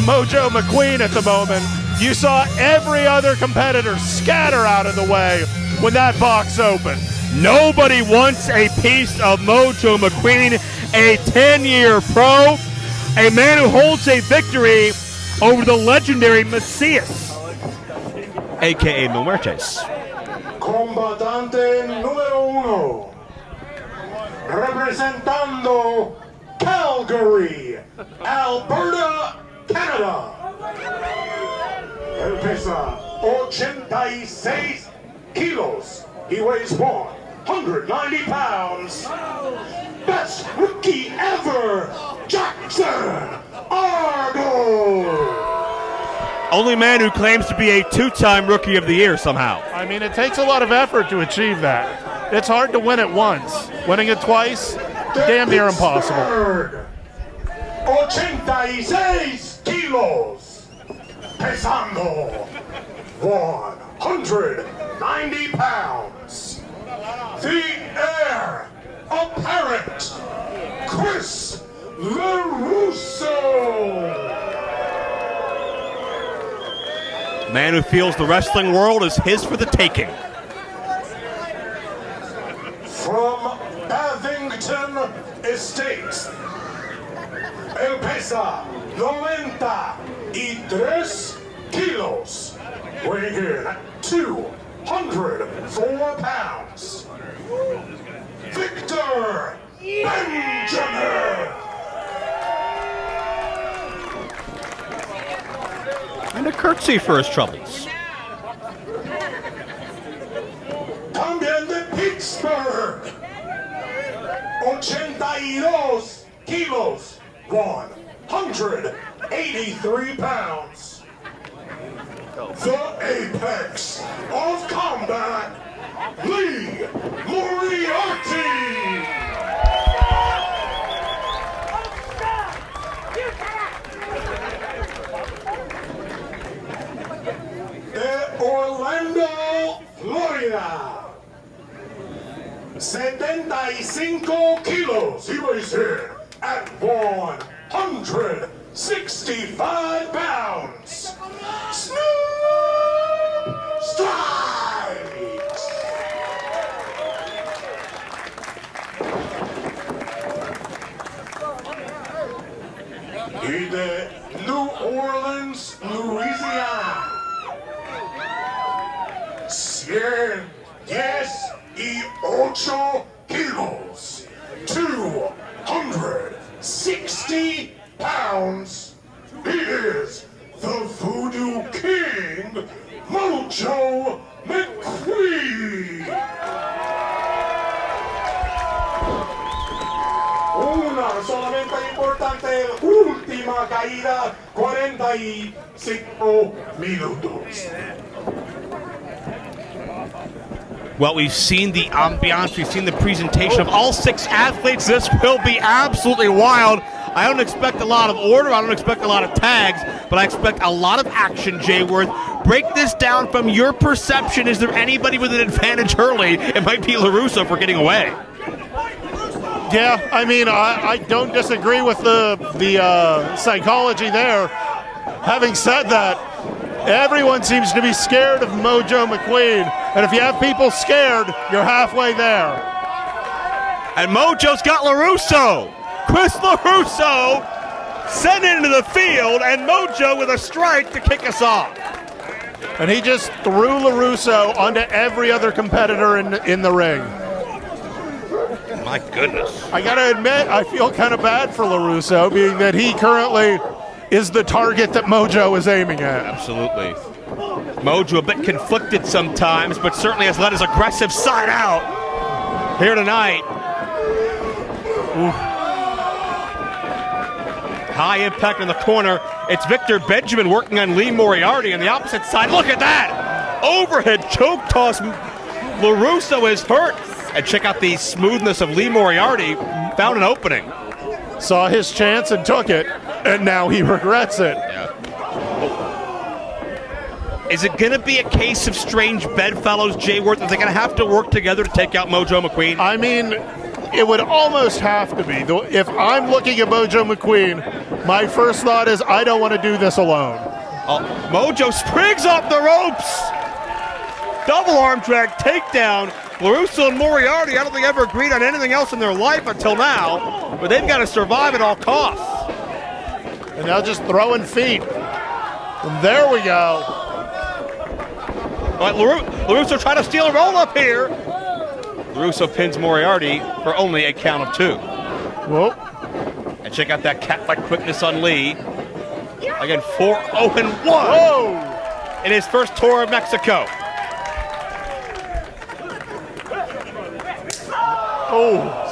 Mojo McQueen at the moment. You saw every other competitor scatter out of the way when that box opened. Nobody wants a piece of Mojo McQueen, a 10-year pro, a man who holds a victory over the legendary Macias, a.k.a. Moriarty. Combatante número 1, representando Calgary, Alberta, Canada. Él pesa 86 kilos. He weighs 190 pounds. Best rookie ever, Jaxon Argos. Only man who claims to be a two-time Rookie of the Year somehow. I mean, it takes a lot of effort to achieve that. It's hard to win it once. Winning it twice, damn near impossible. 86 kilos. Pesando 190 pounds. The heir apparent, Chris LeRusso. Man who feels the wrestling world is his for the taking. From Bavington Estates, él pesa 93 kilos, weighing in 204 pounds. Victor Benjamin. And a curtsy for his troubles. También de Pittsburgh, 82 kilos, 183 pounds. The apex of combat, Moriarty. Orlando, Florida, 75 kilos. He weighs in at 165 pounds. Snoop strikes. Y de New Orleans, Louisiana, 118 kilos, 260 pounds. He is the Voodoo King, Mojo McQueen. Una solamente importante, última caída, 45 minutos. Well, we've seen the ambiance, we've seen the presentation of all 6 athletes. This will be absolutely wild. I don't expect a lot of order, I don't expect a lot of tags, but I expect a lot of action, Jay Worth. Break this down from your perception. Is there anybody with an advantage early? It might be LeRusso for getting away. Yeah, I mean, I don't disagree with the psychology there. Having said that, everyone seems to be scared of Mojo McQueen. And if you have people scared, you're halfway there. And Mojo's got LeRusso. Chris LeRusso sent into the field, and Mojo with a strike to kick us off. And he just threw LeRusso onto every other competitor in the ring. My goodness. I got to admit, I feel kind of bad for LeRusso, being that he currently is the target that Mojo is aiming at. Absolutely. Mojo a bit conflicted sometimes, but certainly has let his aggressive side out here tonight. Ooh. High impact in the corner. It's Victor Benjamin working on Lee Moriarty on the opposite side. Look at that! Overhead choke toss. LeRusso is hurt. And check out the smoothness of Lee Moriarty. Found an opening. Saw his chance and took it, and now he regrets it. Yeah. Is it going to be a case of strange bedfellows, Jay Worth? Are they going to have to work together to take out Mojo McQueen? I mean, it would almost have to be. If I'm looking at Mojo McQueen, my first thought is I don't want to do this alone. Mojo springs off the ropes. Double arm drag takedown. LeRusso and Moriarty, I don't think ever agreed on anything else in their life until now, but they've got to survive at all costs. And now just throwing feet. And there we go. All right, LeRusso trying to steal a roll-up here. LeRusso pins Moriarty for only a count of 2. Whoa. And check out that cat-like quickness on Lee. Again, 4-0-1 Whoa. in his first tour of Mexico. Oh,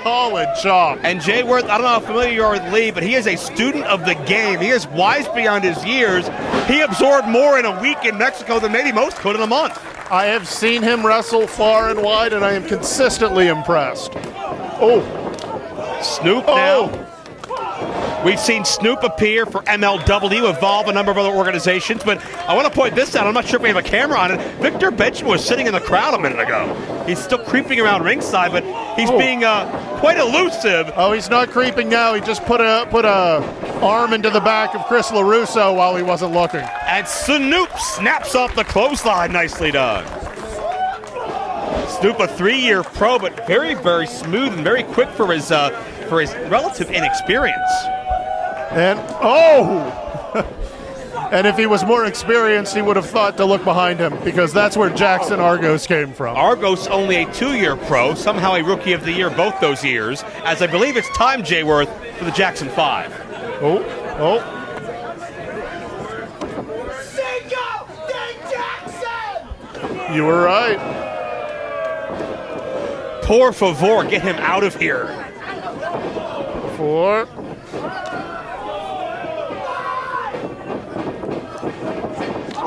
solid chop. And Jay Worth, I don't know how familiar you are with Lee, but he is a student of the game. He is wise beyond his years. He absorbed more in a week in Mexico than maybe most could in a month. I have seen him wrestle far and wide, and I am consistently impressed. Oh. Snoop now. We've seen Snoop appear for MLW, Evolve, a number of other organizations, but I want to point this out. I'm not sure if we have a camera on it. Victor Benjamin was sitting in the crowd a minute ago. He's still creeping around ringside, but he's being quite elusive. Oh, he's not creeping now. He just put a arm into the back of Chris LeRusso while he wasn't looking. And Snoop snaps off the clothesline. Nicely done. Snoop, a 3-year pro, but very, very smooth and very quick for his relative inexperience. And, oh! And if he was more experienced, he would have thought to look behind him, because that's where Jaxon Argos came from. Argos only a 2-year pro, somehow a Rookie of the Year both those years, as I believe it's time, Jay Worth, for the Jaxon 5. Oh. You were right. Por favor, get him out of here. 4.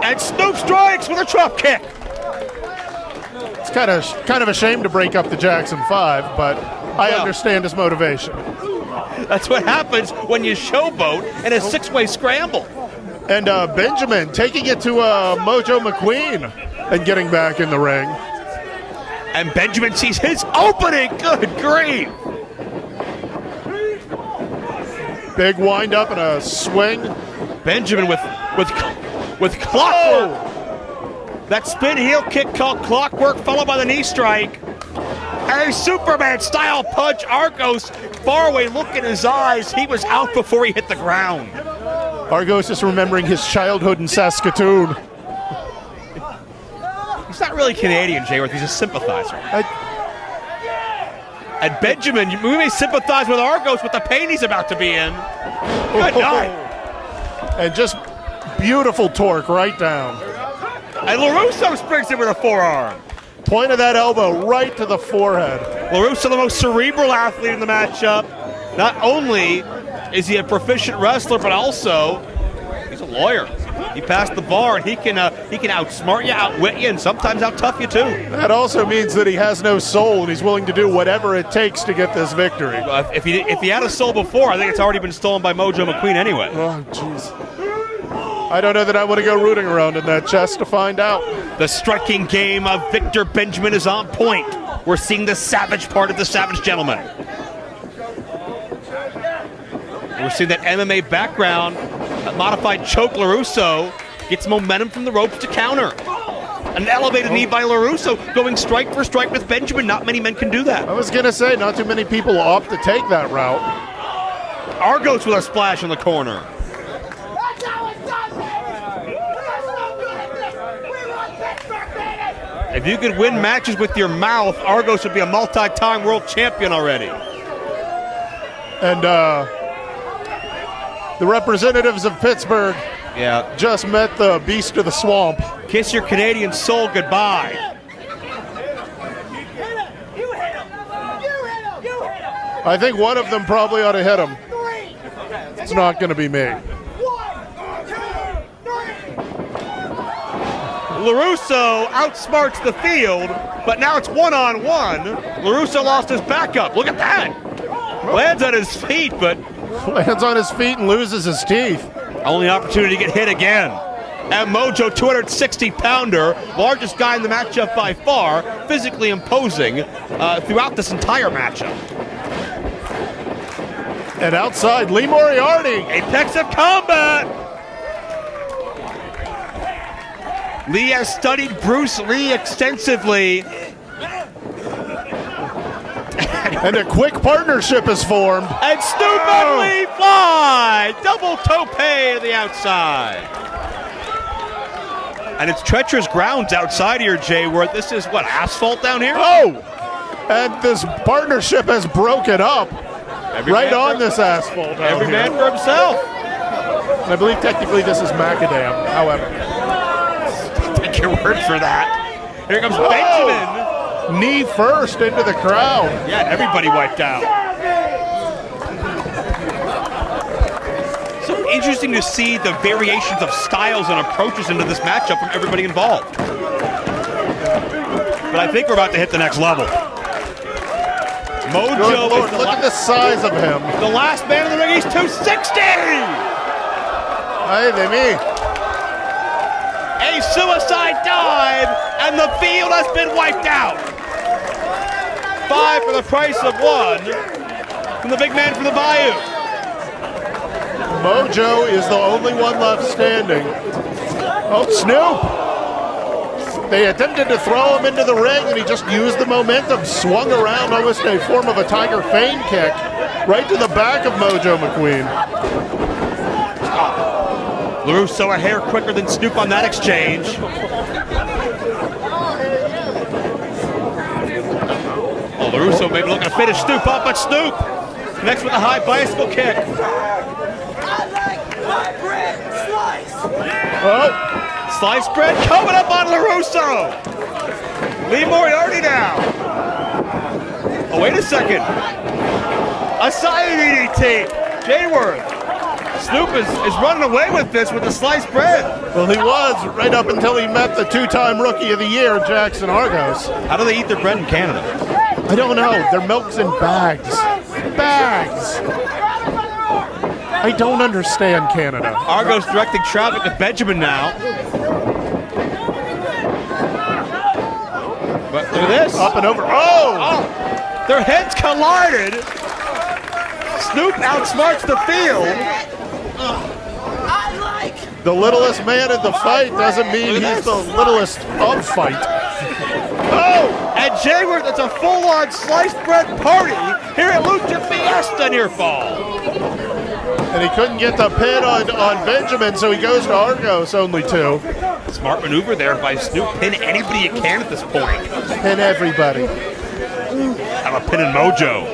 And Snoop strikes with a drop kick. It's kind of a shame to break up the Jaxon 5, but I understand his motivation. That's what happens when you showboat in a 6-way scramble. And Benjamin taking it to Mojo McQueen and getting back in the ring. And Benjamin sees his opening. Good grief. Big wind up and a swing. Benjamin with clockwork. That spin heel kick called clockwork, followed by the knee strike. A Superman style punch. Argos far away look in his eyes. He was out before he hit the ground. Argos is remembering his childhood in Saskatoon. He's not really Canadian, Jay Worth. He's a sympathizer. And Benjamin, we may sympathize with Argos with the pain he's about to be in. Good night. And just beautiful torque right down. And LeRusso springs in with a forearm. Point of that elbow right to the forehead. LeRusso, the most cerebral athlete in the matchup. Not only is he a proficient wrestler, but also he's a lawyer. He passed the bar, and he can outsmart you, outwit you, and sometimes out-tough you too. That also means that he has no soul, and he's willing to do whatever it takes to get this victory. If he had a soul before, I think it's already been stolen by Mojo McQueen anyway. Oh, jeez. I don't know that I want to go rooting around in that chest to find out. The striking game of Victor Benjamin is on point. We're seeing the savage part of the Savage Gentleman. We're seeing that MMA background. That modified choke. LeRusso gets momentum from the ropes to counter. An elevated knee by LeRusso, going strike for strike with Benjamin. Not many men can do that. I was going to say, not too many people opt to take that route. Argos with a splash in the corner. If you could win matches with your mouth, Argos would be a multi-time world champion already. And the representatives of Pittsburgh just met the beast of the swamp. Kiss your Canadian soul goodbye. I think one of them probably ought to hit him. It's not going to be me. LeRusso outsmarts the field, but now it's one-on-one. LeRusso lost his backup. Look at that. Lands on his feet, but lands on his feet and loses his teeth. Only opportunity to get hit again. And Mojo, 260-pounder, largest guy in the matchup by far, physically imposing throughout this entire matchup. And outside, Lee Moriarty. Apex of combat! Lee has studied Bruce Lee extensively. And a quick partnership is formed. And Snoop and Lee fly! Double tope to the outside. And it's treacherous grounds outside here, Jay, where this is, what, asphalt down here? Oh! And this partnership has broken up right on this asphalt. Every man for himself. And I believe technically this is macadam, however. Take your word for that. Here comes Benjamin. Knee first into the crowd. Yeah, everybody wiped out. So interesting to see the variations of styles and approaches into this matchup from everybody involved. But I think we're about to hit the next level. Mojo, Good Lord, look at the size of him. The last man in the ring, he's 260! Hey, they mean. A suicide dive, and the field has been wiped out. 5 for the price of 1 from the big man from the Bayou. Mojo is the only one left standing. Oh, Snoop! They attempted to throw him into the ring, and he just used the momentum, swung around almost a form of a Tiger Feint kick, right to the back of Mojo McQueen. LeRusso a hair quicker than Snoop on that exchange. Oh, LeRusso maybe looking to finish Snoop up, but Snoop next with a high bicycle kick. Oh, Slice bread coming up on LeRusso. Lee Moriarty now. Oh, wait a second. A side DDT. Jayworth. Snoop is running away with this with the sliced bread. well, he was right up until he met the two-time Rookie of the Year, Jaxon Argos. How do they eat their bread in Canada? I don't know. Their milk's in bags. Bags. I don't understand Canada. Argos directing traffic to Benjamin now. But look at this. Up and over. Oh! Their heads collided. Snoop outsmarts the field. The littlest man in the fight doesn't mean he's the littlest of fight. Oh! And Jayworth, it's a full-on sliced bread party here at Lucha Fiesta near fall. And he couldn't get the pin on Benjamin, so he goes to Argos, only 2. Smart maneuver there by Snoop. Pin anybody you can at this point. Pin everybody. Have a pin in Mojo.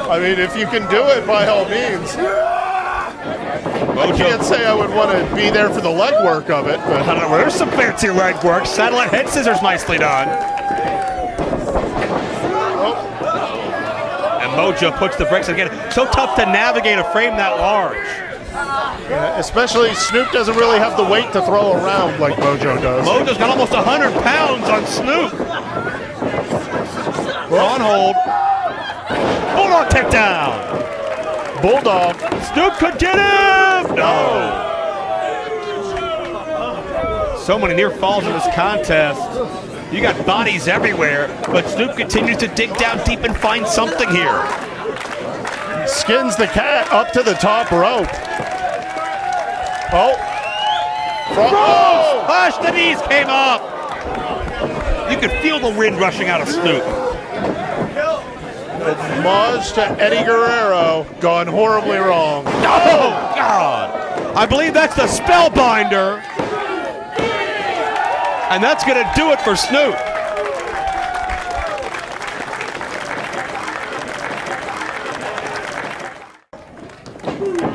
I mean, if you can do it, by all means. I can't say I would want to be there for the legwork of it, but I don't know, there's some fancy leg work. Satellite head scissors nicely done. And Mojo puts the brakes again. So tough to navigate a frame that large. yeah, especially Snoop doesn't really have the weight to throw around like Mojo does. Mojo's got almost 100 pounds on Snoop. On hold. Bulldog takedown. Bulldog. Snoop could get him! No. So many near falls in this contest. You got bodies everywhere, but Snoop continues to dig down deep and find something here. Skins the cat up to the top rope. Oh. Oh! Hush, the knees came up. You could feel the wind rushing out of Snoop. Homage to Eddie Guerrero, gone horribly wrong. Oh, God. I believe that's the Spellbinder. And that's going to do it for Snoop.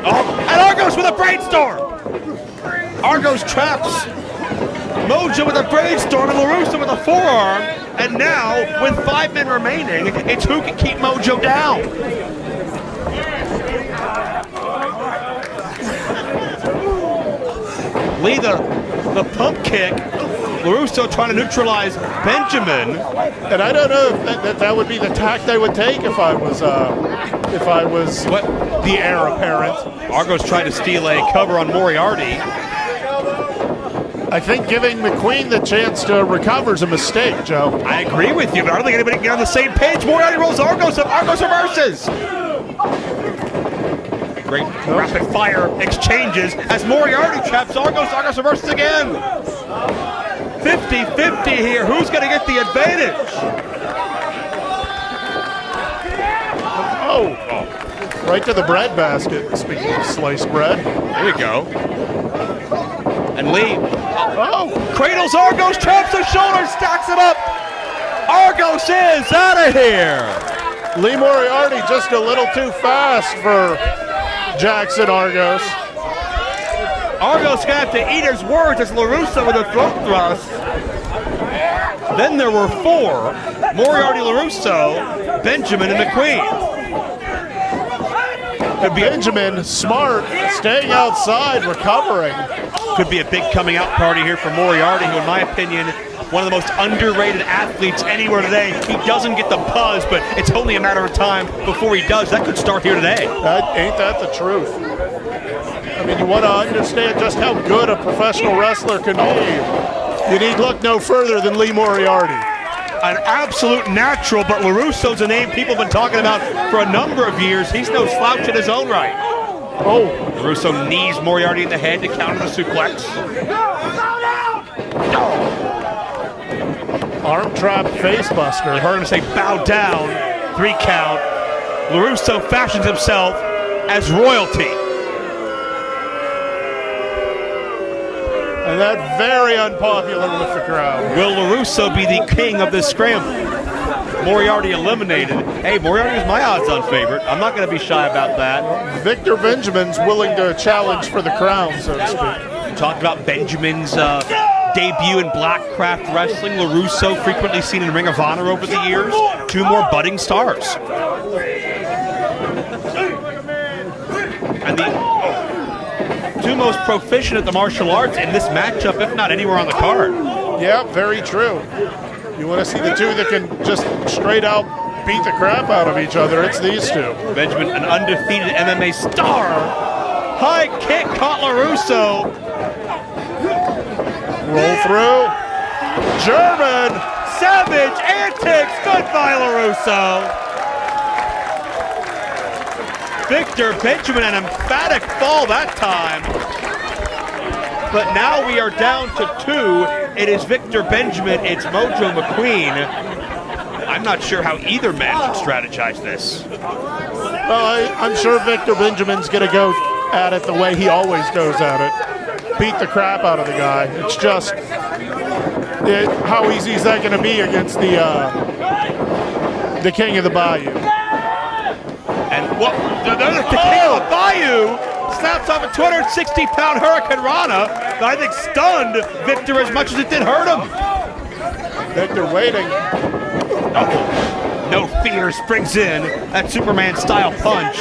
Oh, and Argos with a brainstorm. Argos traps Mojo with a brainstorm and LeRusso with a forearm. And now, with 5 men remaining, it's who can keep Mojo down. Lee, the pump kick. LeRusso trying to neutralize Benjamin. And I don't know if that would be the tack they would take if I was What? the heir apparent. Argos trying to steal a cover on Moriarty. I think giving McQueen the chance to recover is a mistake, Joe. I agree with you, but I don't think anybody can get on the same page. Moriarty rolls Argos up. Argos reverses. Great rapid fire exchanges as Moriarty traps Argos. Argos reverses again. 50-50 here. Who's going to get the advantage? Oh, right to the bread basket. Speaking of sliced bread. There you go. And Lee Oh, cradles Argos, traps the shoulder, stacks it up. Argos is out of here. Lee Moriarty just a little too fast for Jaxon Argos. Argos gonna have to eat his words as LeRusso with a throat thrust. Then there were four: Moriarty, LeRusso, Benjamin, and McQueen. And Benjamin, smart, staying outside, recovering. Could be a big coming out party here for Moriarty, who in my opinion, one of the most underrated athletes anywhere today. He doesn't get the buzz, but it's only a matter of time before he does. That could start here today. Ain't that the truth? I mean, you want to understand just how good a professional wrestler can be. You need look no further than Lee Moriarty. An absolute natural, but LeRusso's a name people have been talking about for a number of years. He's no slouch in his own right. Oh, LeRusso knees Moriarty in the head to counter the suplex. arm trap face buster. I heard him say bow down, 3 count. LeRusso fashions himself as royalty. And that very unpopular with the crowd. Will LeRusso be the king of this scramble? Moriarty eliminated. Hey, Moriarty is my odds-on favorite. I'm not going to be shy about that. Victor Benjamin's willing to challenge for the crown, so to speak. We talked about Benjamin's debut in Blackcraft Wrestling. LeRusso frequently seen in Ring of Honor over the years. 2 more budding stars. And the 2 most proficient at the martial arts in this matchup, if not anywhere on the card. Yeah, very true. You want to see the 2 that can just straight out beat the crap out of each other, it's these 2. Benjamin, an undefeated MMA star. High kick caught LeRusso. Roll through. German. Savage antics. Goodbye, LeRusso. Victor Benjamin, an emphatic fall that time. But now we are down to 2. It is Victor Benjamin, it's Mojo McQueen. I'm not sure how either man should strategize this. Well, I'm sure Victor Benjamin's going to go at it the way he always goes at it. Beat the crap out of the guy. It's just, how easy is that going to be against the King of the Bayou? And what? The King of the Bayou snaps off a 260-pound Hurricane Rana that I think stunned Victor as much as it did hurt him. Victor waiting. No fear, springs in that Superman-style punch.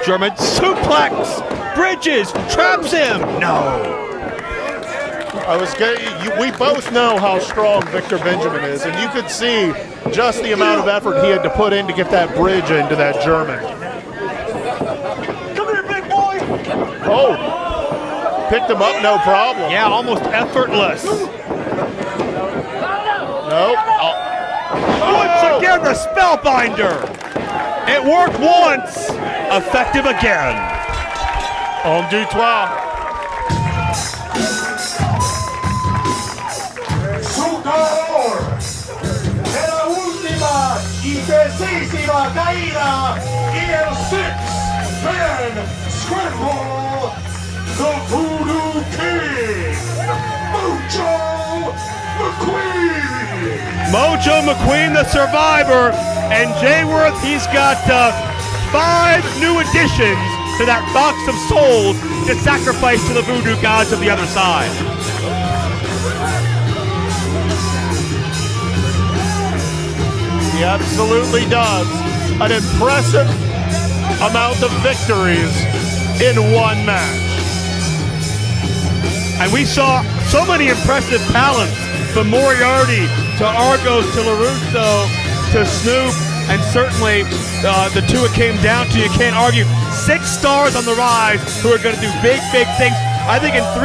German suplex, Bridges traps him. No. We both know how strong Victor Benjamin is, and you could see just the amount of effort he had to put in to get that bridge into that German. Oh, picked him up, no problem. Yeah, almost effortless. Nope. Once again, the Spellbinder. It worked once, effective again. On du toit. Sudor de la última y decisima caída y el six-man scramble, the Voodoo King, Mojo McQueen. Mojo McQueen, the survivor, and Jay Worth, he's got 5 new additions to that box of souls to sacrifice to the voodoo gods of the other side. He absolutely does. An impressive amount of victories in one match. And we saw so many impressive talents, from Moriarty to Argos to LeRusso to Snoop, and certainly the 2 it came down to, you can't argue. 6 stars on the rise who are going to do big, big things. I think in 3